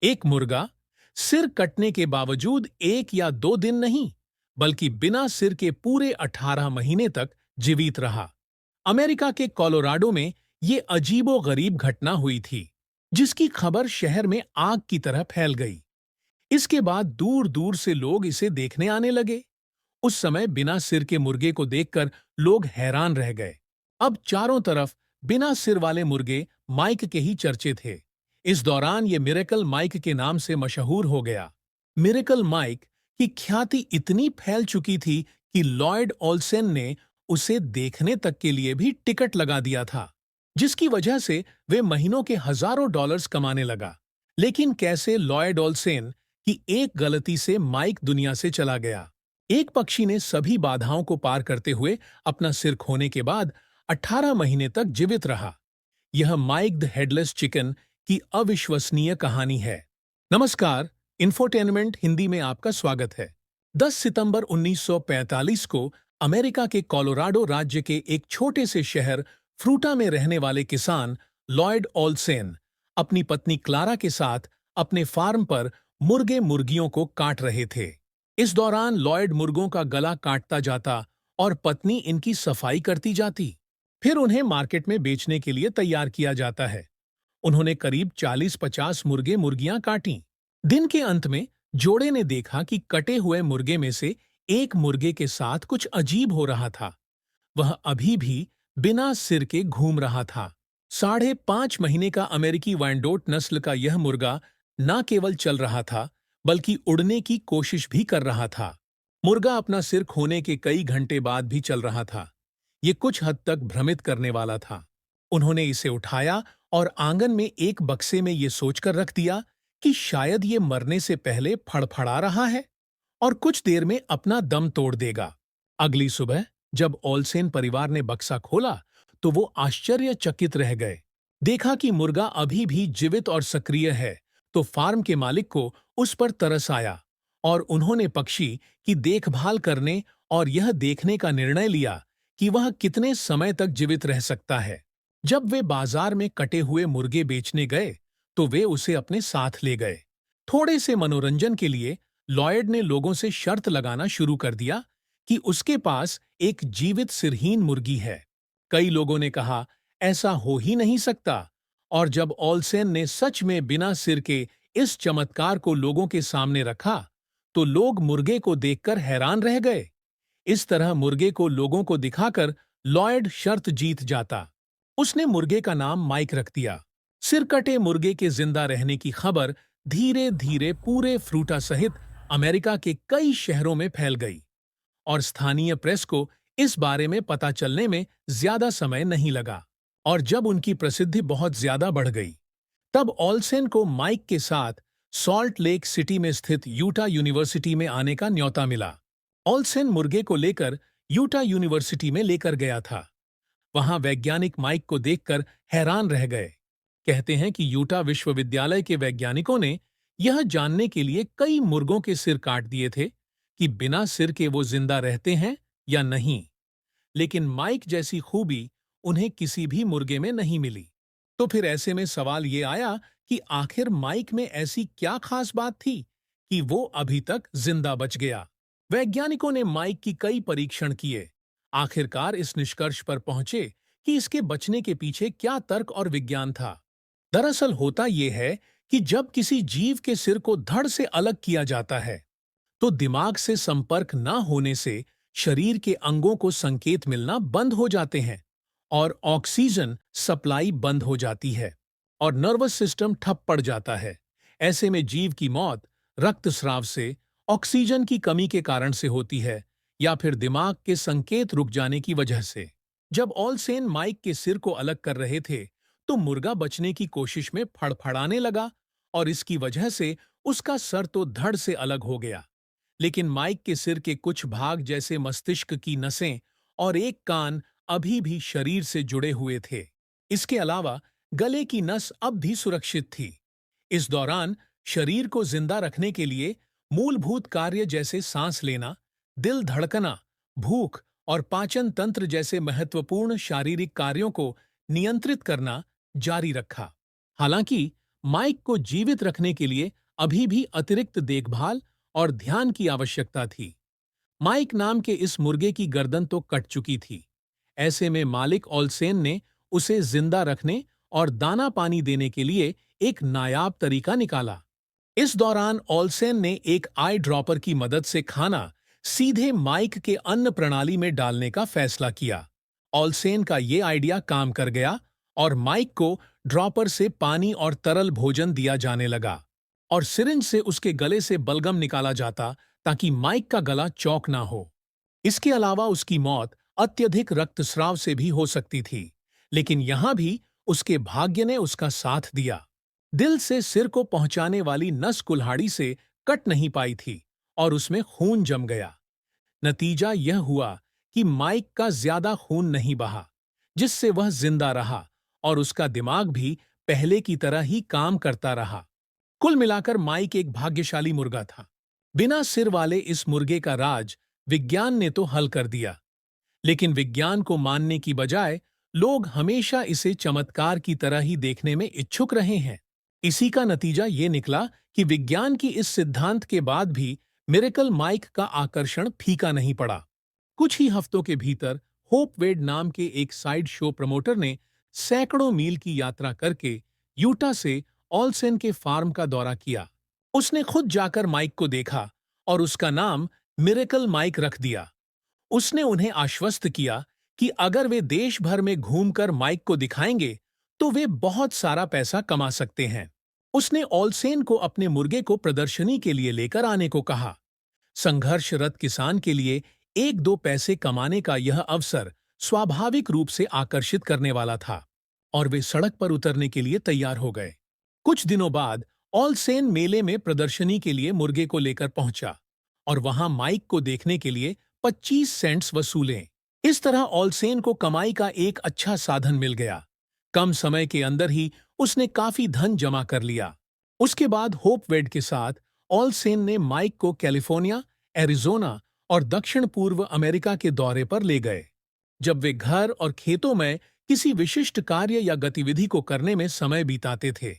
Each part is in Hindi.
एक मुर्गा सिर कटने के बावजूद 1 या 2 दिन नहीं, बल्कि बिना सिर के पूरे 18 महीने तक जीवित रहा। अमेरिका के कोलोराडो में ये अजीबो-गरीब घटना हुई थी, जिसकी खबर शहर में आग की तरह फैल गई। इसके बाद दूर-दूर से लोग इसे देखने आने लगे। उस समय बिना सिर के मुर्गे को देखकर लोग हैरान रह गए। अब चारों तरफ बिना सिर वाले मुर्गे माइक के ही चर्चे थे। इस दौरान ये मिरेकल माइक के नाम से मशहूर हो गया। मिरेकल माइक की ख्याति इतनी फैल चुकी थी कि लॉयड ओल्सेन ने उसे देखने तक के लिए भी टिकट लगा दिया था, जिसकी वजह से वे महीनों के हजारों डॉलर्स कमाने लगा। लेकिन कैसे लॉयड ओल्सेन की एक गलती से माइक दुनिया से चला गया। एक पक्षी ने सभी बाधाओं को पार करते हुए अपना सिर खोने के बाद 18 महीने तक जीवित रहा। यह माइक द हेडलेस चिकन की अविश्वसनीय कहानी है। नमस्कार, इंफोटेनमेंट हिंदी में आपका स्वागत है। 10 सितंबर 1945 को अमेरिका के कोलोराडो राज्य के एक छोटे से शहर फ्रूटा में रहने वाले किसान लॉयड ओल्सेन अपनी पत्नी क्लारा के साथ अपने फार्म पर मुर्गे मुर्गियों को काट रहे थे। इस दौरान लॉयड मुर्गों का गला काटता जाता और पत्नी इनकी सफाई करती जाती। फिर उन्हें मार्केट में बेचने के लिए तैयार किया जाता है। उन्होंने करीब 40-50 मुर्गे मुर्गियां काटी। दिन के अंत में जोड़े ने देखा कि कटे हुए मुर्गे में से एक मुर्गे के साथ कुछ अजीब हो रहा था। वह अभी भी बिना सिर के घूम रहा था। 5.5 महीने का अमेरिकी वैंडोट नस्ल का यह मुर्गा न केवल चल रहा था, बल्कि उड़ने की कोशिश भी कर रहा था। मुर्गा अपना सिर खोने के कई घंटे बाद भी चल रहा था। ये कुछ हद तक भ्रमित करने वाला था। उन्होंने इसे उठाया और आंगन में एक बक्से में ये सोचकर रख दिया कि शायद ये मरने से पहले फड़फड़ा रहा है और कुछ देर में अपना दम तोड़ देगा। अगली सुबह जब ओल्सेन परिवार ने बक्सा खोला, तो वो आश्चर्यचकित रह गए। देखा कि मुर्गा अभी भी जीवित और सक्रिय है, तो फार्म के मालिक को उस पर तरस आया और उन्होंने पक्षी की देखभाल करने और यह देखने का निर्णय लिया कि वह कितने समय तक जीवित रह सकता है। जब वे बाजार में कटे हुए मुर्गे बेचने गए, तो वे उसे अपने साथ ले गए। थोड़े से मनोरंजन के लिए लॉयड ने लोगों से शर्त लगाना शुरू कर दिया कि उसके पास एक जीवित सिरहीन मुर्गी है। कई लोगों ने कहा, ऐसा हो ही नहीं सकता। और जब ओल्सेन ने सच में बिना सिर के इस चमत्कार को लोगों के सामने रखा, तो लोग मुर्गे को देखकर हैरान रह गए। इस तरह मुर्गे को लोगों को दिखाकर लॉयड शर्त जीत जाता। उसने मुर्गे का नाम माइक रख दिया। सिरकटे मुर्गे के जिंदा रहने की खबर धीरे धीरे पूरे फ्रूटा सहित अमेरिका के कई शहरों में फैल गई और स्थानीय प्रेस को इस बारे में पता चलने में ज्यादा समय नहीं लगा। और जब उनकी प्रसिद्धि बहुत ज्यादा बढ़ गई, तब ओल्सेन को माइक के साथ सॉल्ट लेक सिटी में स्थित यूटा यूनिवर्सिटी में आने का न्योता मिला। ओल्सेन मुर्गे को लेकर यूटा यूनिवर्सिटी में लेकर गया था। वहां वैज्ञानिक माइक को देखकर हैरान रह गए। कहते हैं कि यूटा विश्वविद्यालय के वैज्ञानिकों ने यह जानने के लिए कई मुर्गों के सिर काट दिए थे कि बिना सिर के वो जिंदा रहते हैं या नहीं, लेकिन माइक जैसी खूबी उन्हें किसी भी मुर्गे में नहीं मिली। तो फिर ऐसे में सवाल ये आया कि आखिर माइक में ऐसी क्या खास बात थी कि वो अभी तक जिंदा बच गया। वैज्ञानिकों ने माइक की कई परीक्षण किए। आखिरकार इस निष्कर्ष पर पहुंचे कि इसके बचने के पीछे क्या तर्क और विज्ञान था। दरअसल होता यह है कि जब किसी जीव के सिर को धड़ से अलग किया जाता है, तो दिमाग से संपर्क न होने से शरीर के अंगों को संकेत मिलना बंद हो जाते हैं और ऑक्सीजन सप्लाई बंद हो जाती है और नर्वस सिस्टम ठप पड़ जाता है। ऐसे में जीव की मौत रक्तस्राव से, ऑक्सीजन की कमी के कारण से होती है या फिर दिमाग के संकेत रुक जाने की वजह से। जब ओल्सेन माइक के सिर को अलग कर रहे थे, तो मुर्गा बचने की कोशिश में फड़फड़ाने लगा और इसकी वजह से उसका सर तो धड़ से अलग हो गया। लेकिन माइक के सिर के कुछ भाग जैसे मस्तिष्क की नसें और एक कान अभी भी शरीर से जुड़े हुए थे। इसके अलावा गले की नस अब भी सुरक्षित थी। इस दौरान शरीर को जिंदा रखने के लिए मूलभूत कार्य जैसे सांस लेना, दिल धड़कना, भूख और पाचन तंत्र जैसे महत्वपूर्ण शारीरिक कार्यों को नियंत्रित करना जारी रखा। हालांकि माइक को जीवित रखने के लिए अभी भी अतिरिक्त देखभाल और ध्यान की आवश्यकता थी। माइक नाम के इस मुर्गे की गर्दन तो कट चुकी थी। ऐसे में मालिक ओल्सेन ने उसे जिंदा रखने और दाना पानी देने के लिए एक नायाब तरीका निकाला। इस दौरान ओल्सेन ने एक आई ड्रॉपर की मदद से खाना सीधे माइक के अन्न प्रणाली में डालने का फैसला किया। ओल्सेन का ये आइडिया काम कर गया और माइक को ड्रॉपर से पानी और तरल भोजन दिया जाने लगा और सिरिंज से उसके गले से बलगम निकाला जाता ताकि माइक का गला चौक ना हो। इसके अलावा उसकी मौत अत्यधिक रक्तस्राव से भी हो सकती थी, लेकिन यहां भी उसके भाग्य ने उसका साथ दिया। दिल से सिर को पहुंचाने वाली नस कुल्हाड़ी से कट नहीं पाई थी और उसमें खून जम गया। नतीजा यह हुआ कि माइक का ज्यादा खून नहीं बहा, जिससे वह जिंदा रहा और उसका दिमाग भी पहले की तरह ही काम करता रहा। कुल मिलाकर माइक एक भाग्यशाली मुर्गा था। बिना सिर वाले इस मुर्गे का राज विज्ञान ने तो हल कर दिया, लेकिन विज्ञान को मानने की बजाय लोग हमेशा इसे चमत्कार की तरह ही देखने में इच्छुक रहे हैं। इसी का नतीजा ये निकला कि विज्ञान की इस सिद्धांत के बाद भी मिरेकल माइक का आकर्षण फीका नहीं पड़ा। कुछ ही हफ्तों के भीतर होप वेड नाम के एक साइड शो प्रमोटर ने सैकड़ों मील की यात्रा करके यूटा से ऑलसेन के फार्म का दौरा किया। उसने खुद जाकर माइक को देखा और उसका नाम मिरेकल माइक रख दिया। उसने उन्हें आश्वस्त किया कि अगर वे देश भर में घूमकर माइक को दिखाएंगे तो वे बहुत सारा पैसा कमा सकते हैं। उसने ऑलसेन को अपने मुर्गे को प्रदर्शनी के लिए लेकर आने को कहा। संघर्षरत किसान के लिए एक दो पैसे कमाने का यह अवसर स्वाभाविक रूप से आकर्षित करने वाला था और वे सड़क पर उतरने के लिए तैयार हो गए। कुछ दिनों बाद ऑलसेन मेले में प्रदर्शनी के लिए मुर्गे को लेकर पहुंचा और वहां माइक को देखने के लिए 25 सेंट्स वसूले। इस तरह ऑलसेन को कमाई का एक अच्छा साधन मिल गया। कम समय के अंदर ही उसने काफी धन जमा कर लिया। उसके बाद होपवेड के साथ ऑलसेन ने माइक को कैलिफोर्निया, एरिजोना और दक्षिण पूर्व अमेरिका के दौरे पर ले गए। जब वे घर और खेतों में किसी विशिष्ट कार्य या गतिविधि को करने में समय बिताते थे,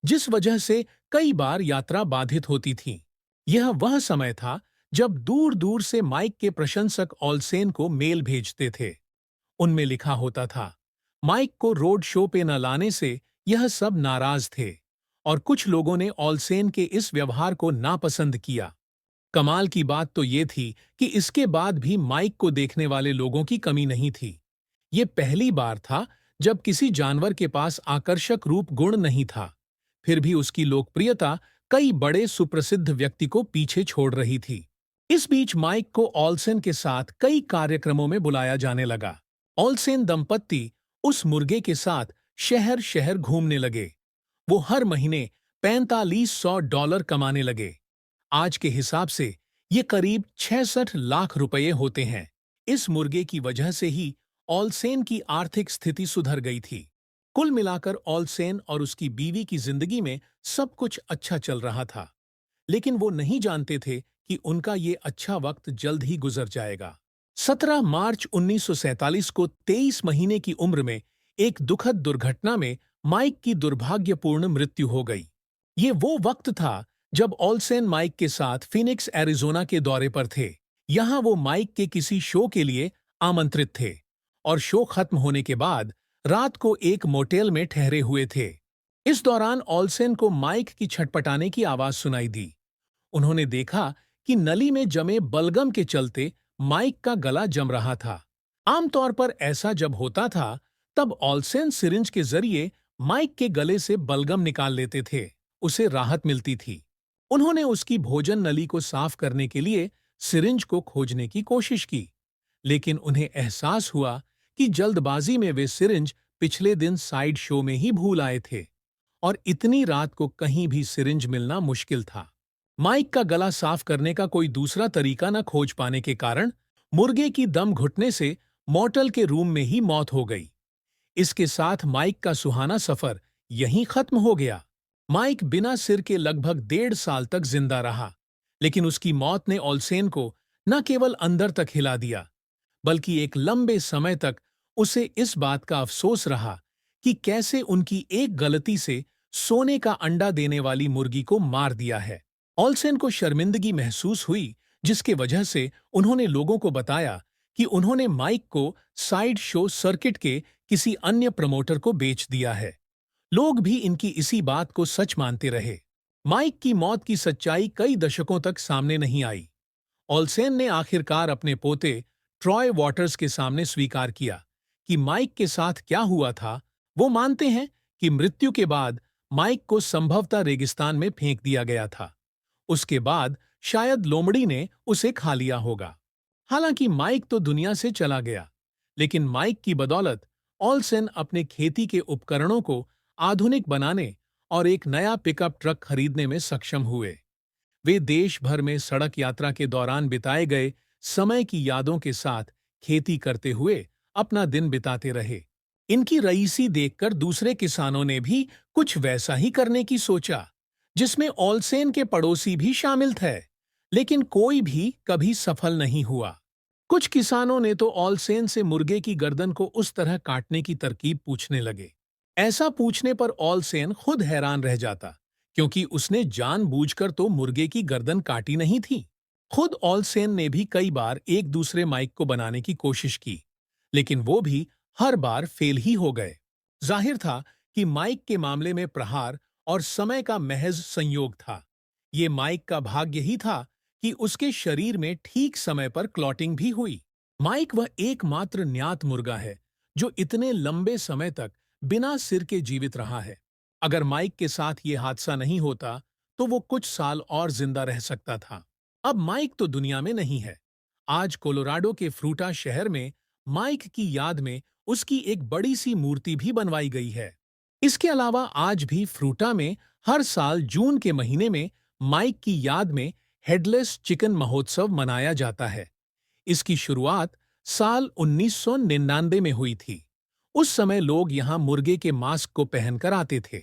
जिस वजह से कई बार यात्रा बाधित होती थी। यह वह समय था जब दूर दूर से माइक के प्रशंसक ऑलसेन को मेल भेजते थे। उनमें लिखा होता था, माइक को रोड शो पे न लाने से यह सब नाराज थे और कुछ लोगों ने ऑलसेन के इस व्यवहार को नापसंद किया। कमाल की बात तो ये थी कि इसके बाद भी माइक को देखने वाले लोगों की कमी नहीं थी। ये पहली बार था जब किसी जानवर के पास आकर्षक रूप गुण नहीं था, फिर भी उसकी लोकप्रियता कई बड़े सुप्रसिद्ध व्यक्ति को पीछे छोड़ रही थी। इस बीच माइक को ऑलसेन के साथ कई कार्यक्रमों में बुलाया जाने लगा। ऑलसेन दंपत्ति उस मुर्गे के साथ शहर शहर घूमने लगे। वो हर महीने $4500 कमाने लगे। आज के हिसाब से ये करीब 66 लाख रुपए होते हैं। इस मुर्गे की वजह से ही ऑलसेन की आर्थिक स्थिति सुधर गई थी। कुल मिलाकर ऑलसेन और उसकी बीवी की जिंदगी में सब कुछ अच्छा चल रहा था, लेकिन वो नहीं जानते थे कि उनका ये अच्छा वक्त जल्द ही गुजर जाएगा। 17 मार्च 1947 को 23 महीने की उम्र में एक दुखद दुर्घटना में माइक की दुर्भाग्यपूर्ण मृत्यु हो गई। ये वो वक्त था जब ऑलसेन माइक के साथ फिनिक्स, एरिजोना के दौरे पर थे। यहाँ वो माइक के किसी शो के लिए आमंत्रित थे और शो खत्म होने के बाद रात को एक मोटेल में ठहरे हुए थे। इस दौरान ऑलसेन को माइक की छटपटाने की आवाज सुनाई दी। उन्होंने देखा कि नली में जमे बलगम के चलते माइक का गला जम रहा था। आमतौर पर ऐसा जब होता था, तब ऑलसेन सिरिंज के जरिए माइक के गले से बलगम निकाल लेते थे। उसे राहत मिलती थी। उन्होंने उसकी भोजन नली को साफ करने के लिए सिरिंज को खोजने की कोशिश की, लेकिन उन्हें एहसास हुआ कि जल्दबाजी में वे सिरिंज पिछले दिन साइड शो में ही भूल आए थे और इतनी रात को कहीं भी सिरिंज मिलना मुश्किल था। माइक का गला साफ करने का कोई दूसरा तरीका न खोज पाने के कारण मुर्गे की दम घुटने से मोटेल के रूम में ही मौत हो गई। इसके साथ माइक का सुहाना सफर यहीं खत्म हो गया। माइक बिना सिर के लगभग 1.5 साल तक जिंदा रहा, लेकिन उसकी मौत ने ऑलसेन को न केवल अंदर तक हिला दिया, बल्कि एक लंबे समय तक उसे इस बात का अफसोस रहा कि कैसे उनकी एक गलती से सोने का अंडा देने वाली मुर्गी को मार दिया है। ऑल्सेन को शर्मिंदगी महसूस हुई, जिसके वजह से उन्होंने लोगों को बताया कि उन्होंने माइक को साइड शो सर्किट के किसी अन्य प्रमोटर को बेच दिया है। लोग भी इनकी इसी बात को सच मानते रहे। माइक की मौत की सच्चाई कई दशकों तक सामने नहीं आई। ऑल्सेन ने आखिरकार अपने पोते ट्रॉय वॉटर्स के सामने स्वीकार किया कि माइक के साथ क्या हुआ था। वो मानते हैं कि मृत्यु के बाद माइक को संभवतः रेगिस्तान में फेंक दिया गया था। उसके बाद शायद लोमड़ी ने उसे खा लिया होगा। हालांकि माइक तो दुनिया से चला गया, लेकिन माइक की बदौलत ऑल्सेन अपने खेती के उपकरणों को आधुनिक बनाने और एक नया पिकअप ट्रक खरीदने में सक्षम हुए। वे देश भर में सड़क यात्रा के दौरान बिताए गए समय की यादों के साथ खेती करते हुए अपना दिन बिताते रहे। इनकी रईसी देखकर दूसरे किसानों ने भी कुछ वैसा ही करने की सोचा, जिसमें ऑल्सेन के पड़ोसी भी शामिल थे, लेकिन कोई भी कभी सफल नहीं हुआ। कुछ किसानों ने तो ऑल्सेन से मुर्गे की गर्दन को उस तरह काटने की तरकीब पूछने लगे। ऐसा पूछने पर ऑल्सेन खुद हैरान रह जाता, क्योंकि उसने जानबूझकर तो मुर्गे की गर्दन काटी नहीं थी। खुद ऑल्सेन ने भी कई बार एक दूसरे माइक को बनाने की कोशिश की, लेकिन वो भी हर बार फेल ही हो गए। जाहिर था कि माइक के मामले में प्रहार और समय का महज संयोग था। ये माइक का भाग्य ही था कि उसके शरीर में ठीक समय पर क्लॉटिंग भी हुई। माइक वह एकमात्र न्यात मुर्गा है जो इतने लंबे समय तक बिना सिर के जीवित रहा है। अगर माइक के साथ ये हादसा नहीं होता, तो वो कुछ साल और जिंदा रह सकता था। अब माइक तो दुनिया में नहीं है। आज कोलोराडो के फ्रूटा शहर में माइक की याद में उसकी एक बड़ी सी मूर्ति भी बनवाई गई है। इसके अलावा आज भी फ्रूटा में हर साल जून के महीने में माइक की याद में हेडलेस चिकन महोत्सव मनाया जाता है। इसकी शुरुआत साल 1999 में हुई थी। उस समय लोग यहाँ मुर्गे के मास्क को पहनकर आते थे।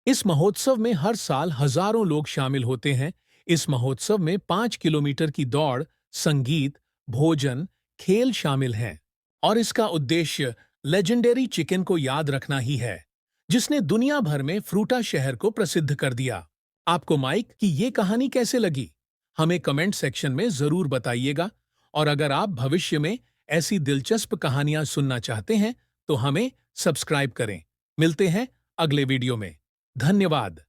इस महोत्सव में हर साल हजारों लोग शामिल होते हैं। इस महोत्सव में 5 किलोमीटर की दौड़, संगीत, भोजन, खेल शामिल हैं। और इसका उद्देश्य लेजेंडरी चिकन को याद रखना ही है, जिसने दुनिया भर में फ्रूटा शहर को प्रसिद्ध कर दिया। आपको माइक की ये कहानी कैसे लगी? हमें कमेंट सेक्शन में जरूर बताइएगा। और अगर आप भविष्य में ऐसी दिलचस्प कहानियां सुनना चाहते हैं, तो हमें सब्सक्राइब करें। मिलते हैं अगले वीडियो में। धन्यवाद।